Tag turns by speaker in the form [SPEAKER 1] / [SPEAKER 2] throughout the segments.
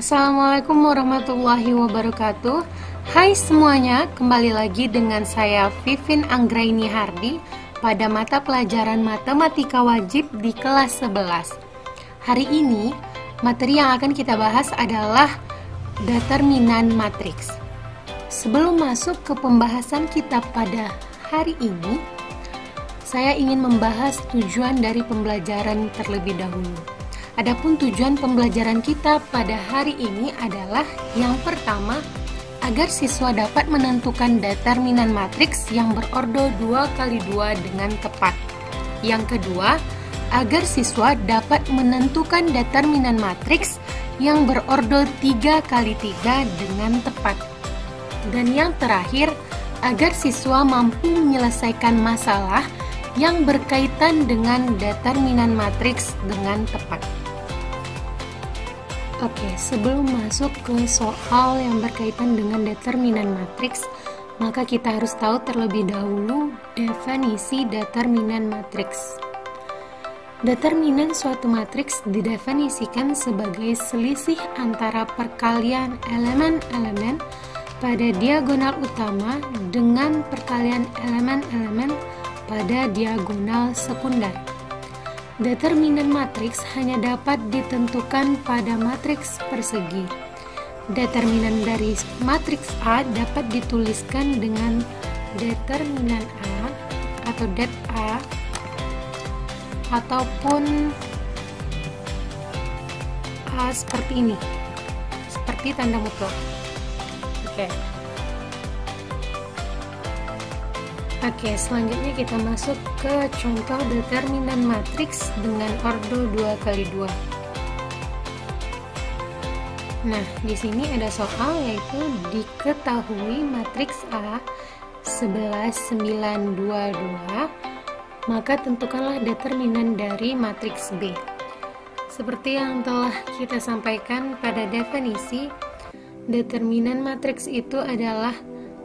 [SPEAKER 1] Assalamualaikum warahmatullahi wabarakatuh. Hai semuanya, kembali lagi dengan saya Vivin Anggraini Hardi pada mata pelajaran Matematika Wajib di kelas 11. Hari ini, materi yang akan kita bahas adalah determinan matriks. Sebelum masuk ke pembahasan kita pada hari ini, saya ingin membahas tujuan dari pembelajaran terlebih dahulu. Adapun tujuan pembelajaran kita pada hari ini adalah yang pertama, agar siswa dapat menentukan determinan matriks yang berordo 2x2 dengan tepat. Yang kedua, agar siswa dapat menentukan determinan matriks yang berordo 3x3 dengan tepat. Dan yang terakhir, agar siswa mampu menyelesaikan masalah yang berkaitan dengan determinan matriks dengan tepat. Oke, sebelum masuk ke soal yang berkaitan dengan determinan matriks, maka kita harus tahu terlebih dahulu definisi determinan matriks. Determinan suatu matriks didefinisikan sebagai selisih antara perkalian elemen-elemen pada diagonal utama dengan perkalian elemen-elemen pada diagonal sekunder. Determinan matriks hanya dapat ditentukan pada matriks persegi. Determinan dari matriks A dapat dituliskan dengan determinan A atau det A ataupun A seperti ini, seperti tanda mutlak. Oke, selanjutnya kita masuk ke contoh determinan matriks dengan ordo 2x2. Nah, di sini ada soal yaitu diketahui matriks A 11, 9, 2, 2, maka tentukanlah determinan dari matriks B. Seperti yang telah kita sampaikan pada definisi, determinan matriks itu adalah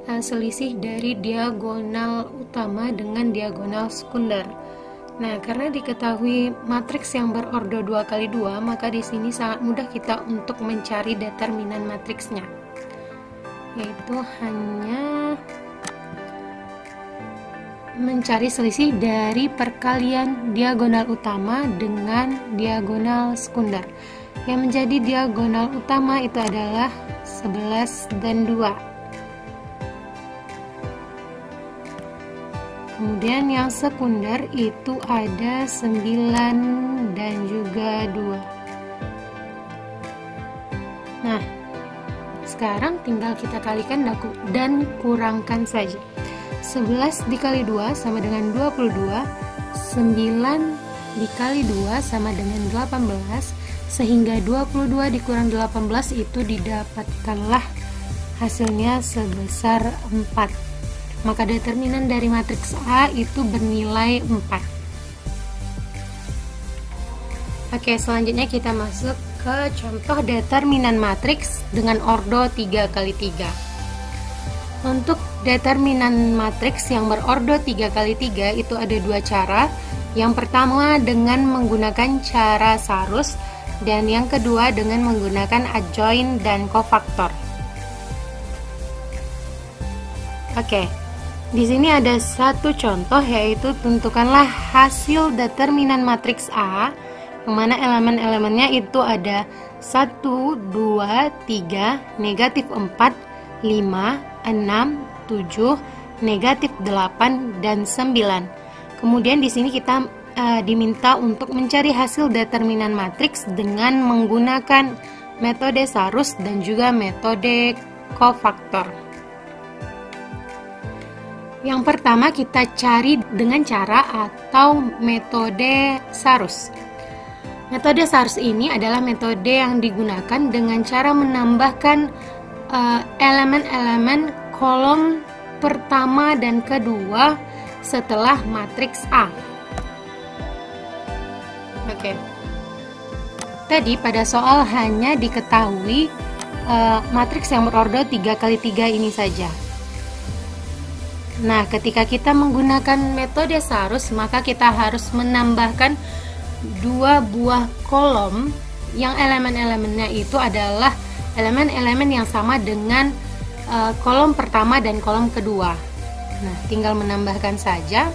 [SPEAKER 1] selisih dari diagonal utama dengan diagonal sekunder. Nah, karena diketahui matriks yang berordo 2x2, maka di sini sangat mudah kita untuk mencari determinan matriksnya. Yaitu hanya mencari selisih dari perkalian diagonal utama dengan diagonal sekunder. Yang menjadi diagonal utama itu adalah 11 dan 2. Kemudian yang sekunder itu ada 9 dan juga 2. Nah, sekarang tinggal kita kalikan dan kurangkan saja. 11 dikali 2 sama dengan 22, 9 dikali 2 sama dengan 18, sehingga 22 dikurang 18 itu didapatkanlah hasilnya sebesar 4. Maka determinan dari matriks A itu bernilai 4. Oke, selanjutnya kita masuk ke contoh determinan matriks dengan ordo 3x3. Untuk determinan matriks yang berordo 3x3 itu ada dua cara. Yang pertama dengan menggunakan cara Sarus, dan yang kedua dengan menggunakan adjoint dan kofaktor. Oke. Di sini ada satu contoh, yaitu tentukanlah hasil determinan matriks A, yang mana elemen-elemennya itu ada 1, 2, 3, negatif 4, 5, 6, 7, negatif 8, dan 9. Kemudian di sini kita diminta untuk mencari hasil determinan matriks dengan menggunakan metode Sarus dan juga metode kofaktor. Yang pertama kita cari dengan cara atau metode Sarus. Metode Sarus ini adalah metode yang digunakan dengan cara menambahkan elemen-elemen kolom pertama dan kedua setelah matriks A. Oke. Tadi pada soal hanya diketahui matriks yang berordo 3x3 ini saja. Nah, ketika kita menggunakan metode Sarus, maka kita harus menambahkan dua buah kolom yang elemen-elemennya itu adalah elemen-elemen yang sama dengan kolom pertama dan kolom kedua. Nah, tinggal menambahkan saja.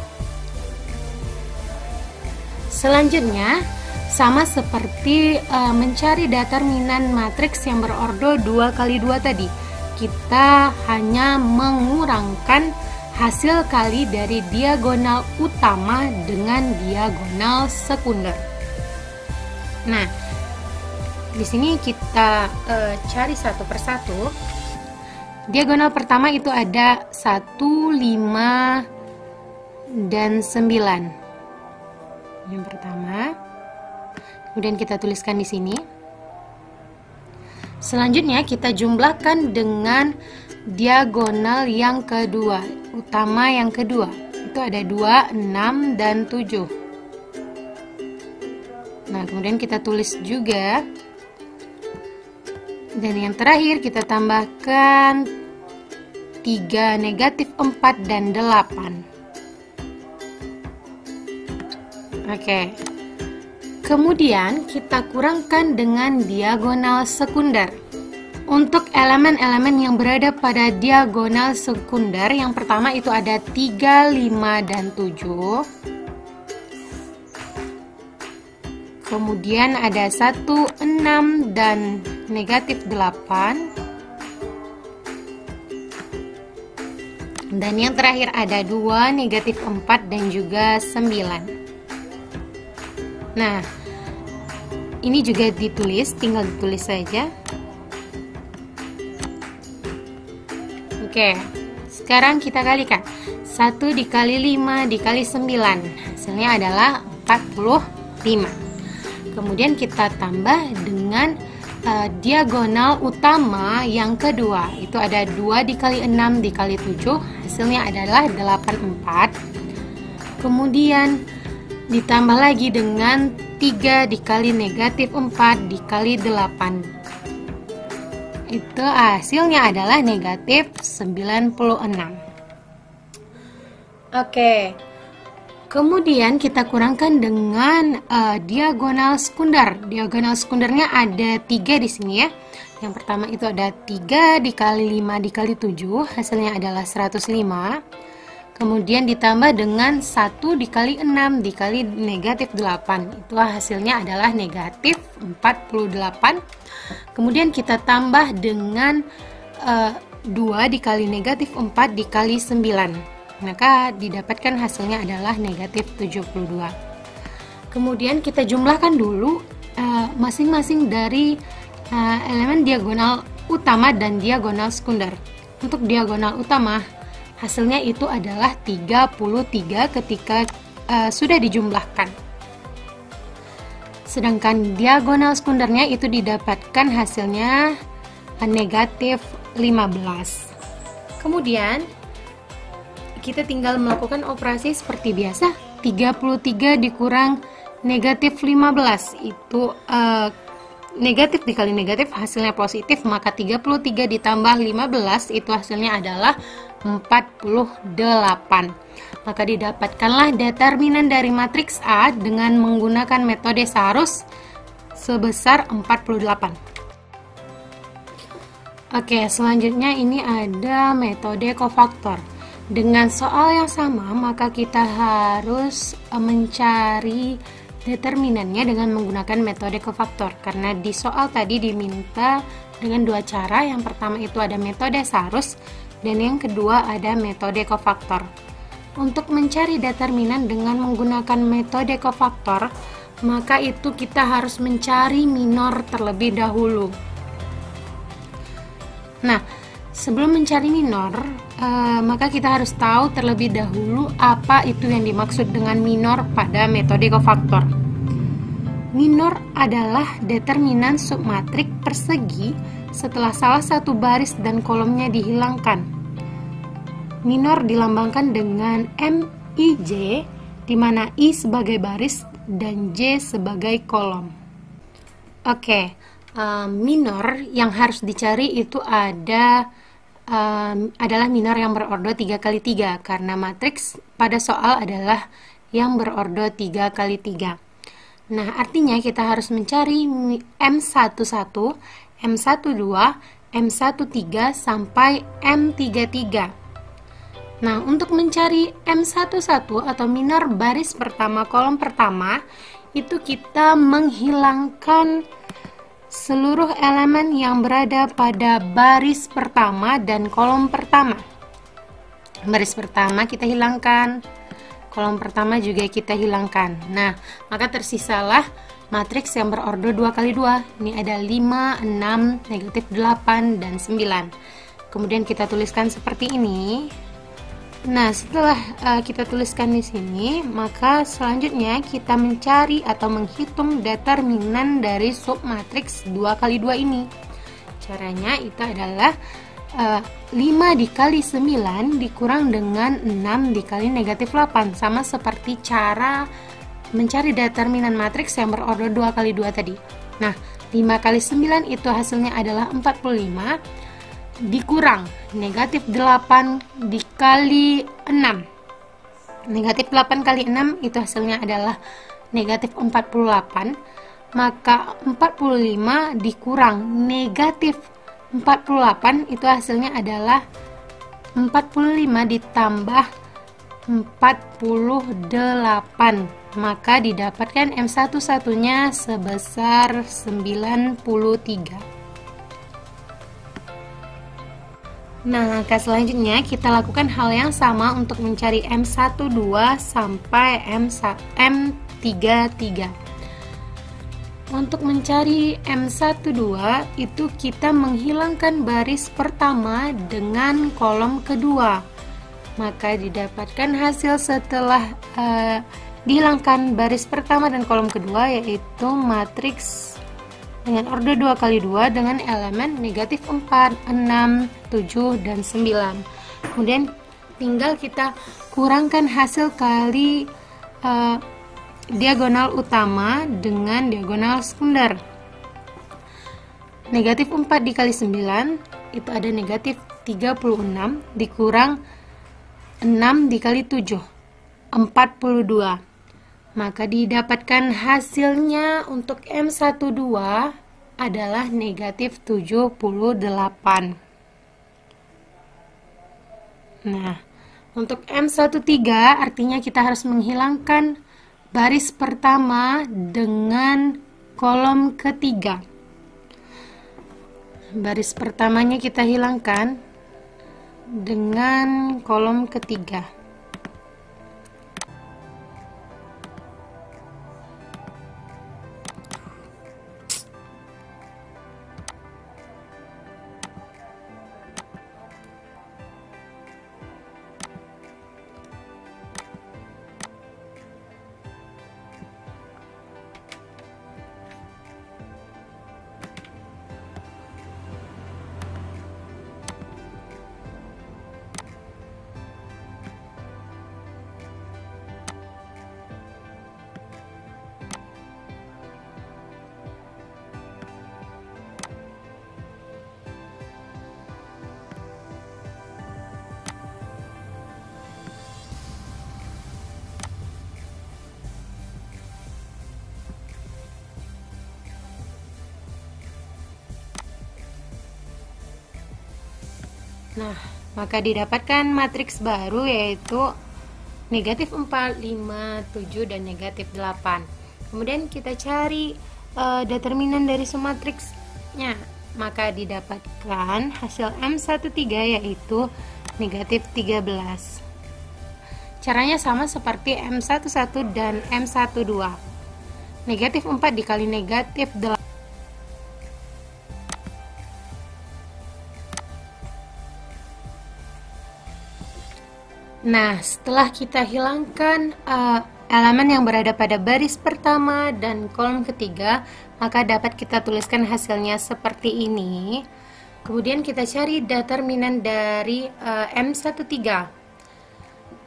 [SPEAKER 1] Selanjutnya, sama seperti mencari determinan matriks yang berordo 2 kali 2 tadi, kita hanya mengurangkan hasil kali dari diagonal utama dengan diagonal sekunder. Nah, di sini kita cari satu persatu. Diagonal pertama itu ada 1, 5, dan 9. Yang pertama. Kemudian kita tuliskan di sini. Selanjutnya kita jumlahkan dengan diagonal yang kedua, utama yang kedua. Itu ada 2, 6, dan 7. Nah, kemudian kita tulis juga. Dan yang terakhir kita tambahkan 3, negatif 4, dan 8. Oke. Kemudian kita kurangkan dengan diagonal sekunder. Untuk elemen-elemen yang berada pada diagonal sekunder, yang pertama itu ada 3, 5, dan 7. Kemudian ada 1, 6, dan negatif 8. Dan yang terakhir ada 2, negatif 4, dan juga 9. Nah, ini juga ditulis, tinggal ditulis saja. Oke, sekarang kita kalikan. 1 dikali 5 dikali 9, hasilnya adalah 45. Kemudian kita tambah dengan diagonal utama yang kedua. Itu ada 2 dikali 6 dikali 7, hasilnya adalah 84. Kemudian ditambah lagi dengan 3 dikali negatif 4 dikali 8. Itu hasilnya adalah negatif 96. Oke. Kemudian kita kurangkan dengan diagonal sekunder. Diagonal sekundernya ada 3 di sini ya. Yang pertama itu ada 3 dikali 5 dikali 7, hasilnya adalah 105. Kemudian ditambah dengan 1 dikali 6 dikali negatif 8. Itu hasilnya adalah negatif 48. Kemudian kita tambah dengan 2 dikali negatif 4 dikali 9. Maka didapatkan hasilnya adalah negatif 72. Kemudian kita jumlahkan dulu masing-masing dari elemen diagonal utama dan diagonal sekunder. Untuk diagonal utama, hasilnya itu adalah 33 ketika sudah dijumlahkan. Sedangkan diagonal sekundernya itu didapatkan hasilnya negatif 15. Kemudian kita tinggal melakukan operasi seperti biasa. 33 dikurang negatif 15 itu negatif dikali negatif hasilnya positif, maka 33 ditambah 15 itu hasilnya adalah 48. Maka didapatkanlah determinan dari matriks A dengan menggunakan metode Sarus sebesar 48. Oke, selanjutnya ini ada metode kofaktor. Dengan soal yang sama, maka kita harus mencari determinannya dengan menggunakan metode kofaktor. Karena di soal tadi diminta dengan 2 cara. Yang pertama itu ada metode Sarus, dan yang kedua ada metode kofaktor. Untuk mencari determinan dengan menggunakan metode kofaktor, maka itu kita harus mencari minor terlebih dahulu. Nah, sebelum mencari minor, maka kita harus tahu terlebih dahulu apa itu yang dimaksud dengan minor pada metode kofaktor. Minor adalah determinan submatrik persegi setelah salah satu baris dan kolomnya dihilangkan. Minor dilambangkan dengan MIJ, di mana I sebagai baris dan J sebagai kolom. Oke, minor yang harus dicari itu adalah minor yang berordo 3 kali 3, karena matriks pada soal adalah yang berordo 3 kali 3. Nah, artinya kita harus mencari M11, M12, M13 sampai M33. Nah, untuk mencari M11 atau minor baris pertama kolom pertama, itu kita menghilangkan seluruh elemen yang berada pada baris pertama dan kolom pertama. Baris pertama kita hilangkan, kolom pertama juga kita hilangkan. Nah, maka tersisalah matriks yang berordo 2 kali 2. Ini ada 5, 6, negatif 8, dan 9. Kemudian kita tuliskan seperti ini. Nah, setelah kita tuliskan di sini, maka selanjutnya kita mencari atau menghitung determinan dari submatriks 2 kali 2 ini. Caranya itu adalah 5 dikali 9 dikurang dengan 6 dikali negatif 8, sama seperti cara mencari determinan matriks yang berordo 2 kali 2 tadi. Nah, 5 kali 9 itu hasilnya adalah 45 dikurang negatif 8 dikali 6. Negatif 8 kali 6 itu hasilnya adalah negatif 48. Maka 45 dikurang negatif 48 itu hasilnya adalah 45 ditambah 48. Maka didapatkan M11-nya sebesar 93. Nah, langkah selanjutnya kita lakukan hal yang sama untuk mencari M12 sampai M33. Untuk mencari M12 itu kita menghilangkan baris pertama dengan kolom kedua. Maka didapatkan hasil setelah dihilangkan baris pertama dan kolom kedua, yaitu matriks dengan ordo 2 kali 2 dengan elemen negatif 4, 6, 7, dan 9. Kemudian tinggal kita kurangkan hasil kali diagonal utama dengan diagonal sekunder. Negatif 4 dikali 9 itu ada negatif 36 dikurang 6 dikali 7, 42. Maka didapatkan hasilnya untuk M12 adalah negatif 78. Nah, untuk M13 artinya kita harus menghilangkan baris pertama dengan kolom ketiga. Baris pertamanya kita hilangkan dengan kolom ketiga. Nah, maka didapatkan matriks baru yaitu negatif 4, 5, 7, dan negatif 8. Kemudian kita cari determinan dari submatriksnya. Maka didapatkan hasil M13 yaitu negatif 13. Caranya sama seperti M11 dan M12. Negatif 4 dikali negatif 8. Nah, setelah kita hilangkan elemen yang berada pada baris pertama dan kolom ketiga, maka dapat kita tuliskan hasilnya seperti ini. Kemudian kita cari determinan dari M13.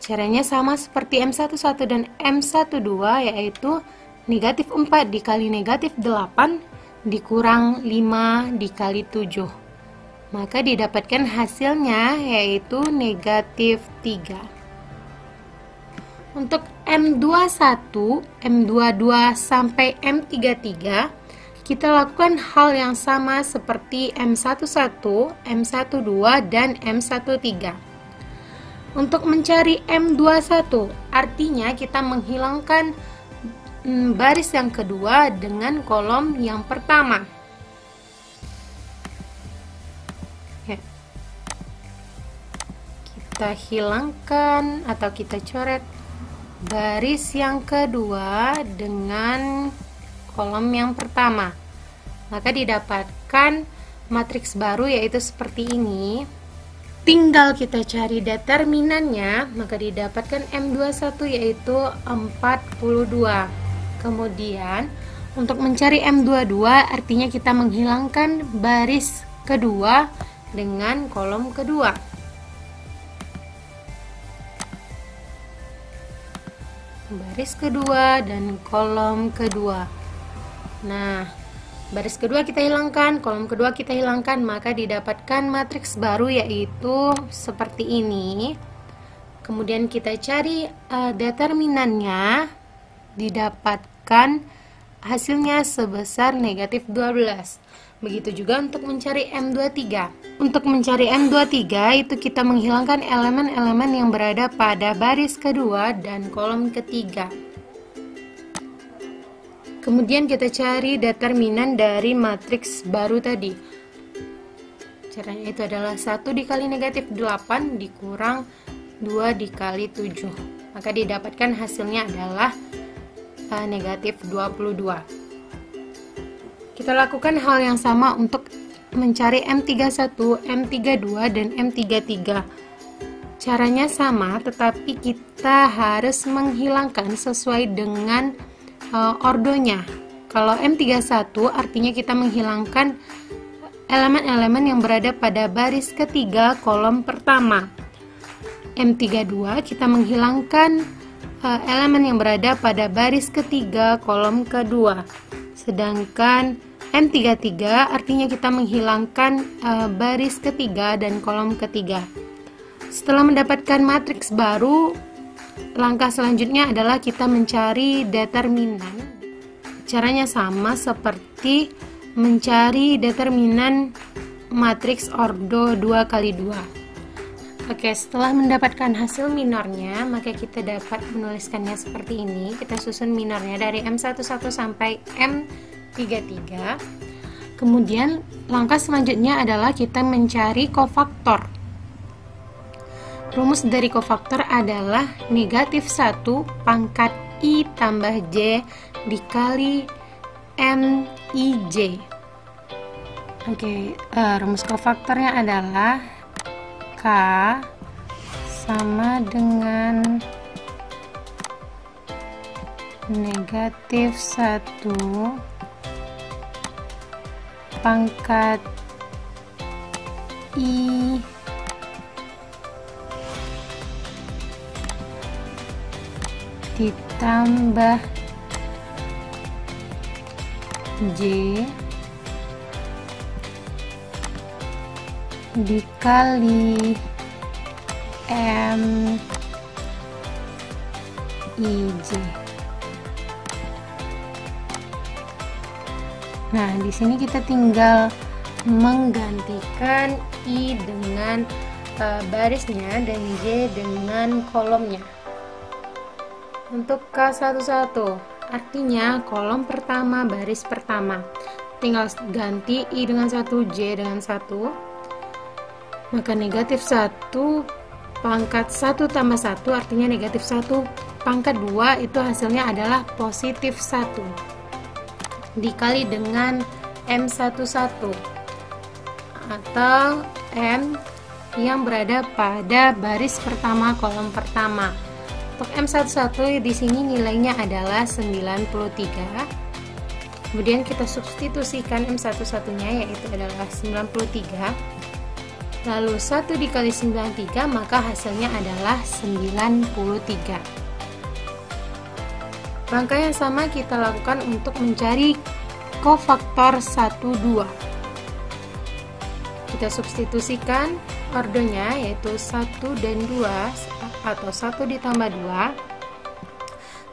[SPEAKER 1] Caranya sama seperti M11 dan M12, yaitu negatif 4 dikali negatif 8 dikurang 5 dikali 7. Maka didapatkan hasilnya yaitu negatif 3. Untuk M21, M22 sampai M33 kita lakukan hal yang sama seperti M11, M12, dan M13. Untuk mencari M21, artinya kita menghilangkan baris yang kedua dengan kolom yang pertama. Ya. Kita hilangkan atau kita coret baris yang kedua dengan kolom yang pertama, maka didapatkan matriks baru yaitu seperti ini. Tinggal kita cari determinannya, maka didapatkan M21 yaitu 42. Kemudian untuk mencari M22 artinya kita menghilangkan baris kedua dengan kolom kedua. Baris kedua dan kolom kedua. Nah, baris kedua kita hilangkan, kolom kedua kita hilangkan, maka didapatkan matriks baru yaitu seperti ini. Kemudian kita cari determinannya, didapatkan hasilnya sebesar negatif 12. Begitu juga untuk mencari M23. Untuk mencari M23 itu kita menghilangkan elemen-elemen yang berada pada baris kedua dan kolom ketiga. Kemudian kita cari determinan dari matriks baru tadi. Caranya itu adalah 1 dikali negatif 8 dikurang 2 dikali 7. Maka didapatkan hasilnya adalah negatif 22. Kita lakukan hal yang sama untuk mencari M31, M32, dan M33. Caranya sama, tetapi kita harus menghilangkan sesuai dengan ordonya. Kalau M31 artinya kita menghilangkan elemen-elemen yang berada pada baris ketiga kolom pertama. M32 kita menghilangkan elemen yang berada pada baris ketiga kolom kedua. Sedangkan M33 artinya kita menghilangkan baris ketiga dan kolom ketiga. Setelah mendapatkan matriks baru, langkah selanjutnya adalah kita mencari determinan. Caranya sama seperti mencari determinan matriks ordo 2x2. Oke, setelah mendapatkan hasil minornya, maka kita dapat menuliskannya seperti ini. Kita susun minornya dari M11 sampai M33. Kemudian langkah selanjutnya adalah kita mencari kofaktor. Rumus dari kofaktor adalah negatif 1 pangkat I tambah J dikali MIJ. Oke, rumus kofaktornya adalah K sama dengan negatif 1 pangkat I ditambah J dikali MIJ. Nah, di sini kita tinggal menggantikan I dengan barisnya dan J dengan kolomnya. Untuk K11 artinya kolom pertama baris pertama, tinggal ganti I dengan 1, J dengan 1, maka negatif 1 pangkat 1 tambah 1 artinya negatif 1 pangkat 2 itu hasilnya adalah positif 1 dikali dengan M11 atau M yang berada pada baris pertama kolom pertama. Untuk M11 di sini nilainya adalah 93. Kemudian kita substitusikan M11-nya yaitu adalah 93. Lalu 1 dikali 93 maka hasilnya adalah 93. Langkah yang sama kita lakukan untuk mencari kofaktor 1, 2. Kita substitusikan ordonya yaitu 1 dan 2 atau 1 ditambah 2.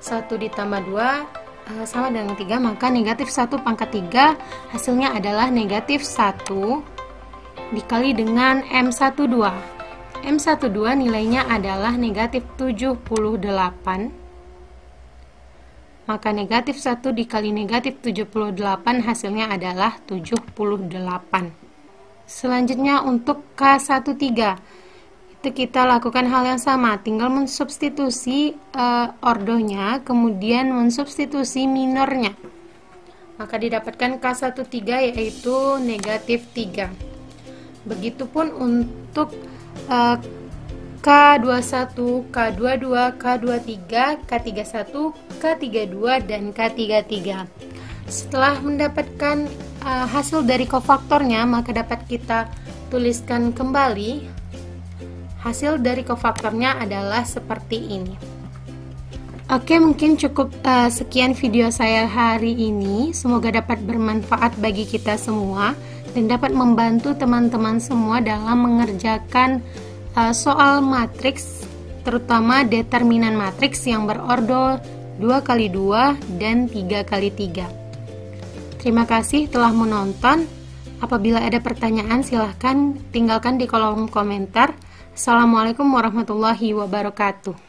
[SPEAKER 1] 1 ditambah 2 sama dengan 3, maka negatif 1 pangkat 3 hasilnya adalah negatif 1 dikali dengan M12. M12 nilainya adalah negatif 78, maka negatif 1 dikali negatif 78 hasilnya adalah 78. Selanjutnya untuk K13 itu kita lakukan hal yang sama, tinggal mensubstitusi ordonya, kemudian mensubstitusi minornya, maka didapatkan K13 yaitu negatif 3. Begitupun untuk K21, K22, K23, K31, K32, dan K33. Setelah mendapatkan hasil dari kofaktornya, maka dapat kita tuliskan kembali. Hasil dari kofaktornya adalah seperti ini. Oke, mungkin cukup sekian video saya hari ini. Semoga dapat bermanfaat bagi kita semua dan dapat membantu teman-teman semua dalam mengerjakan soal matriks, terutama determinan matriks yang berordo 2x2 dan 3x3. Terima kasih telah menonton. Apabila ada pertanyaan silahkan tinggalkan di kolom komentar. Assalamualaikum warahmatullahi wabarakatuh.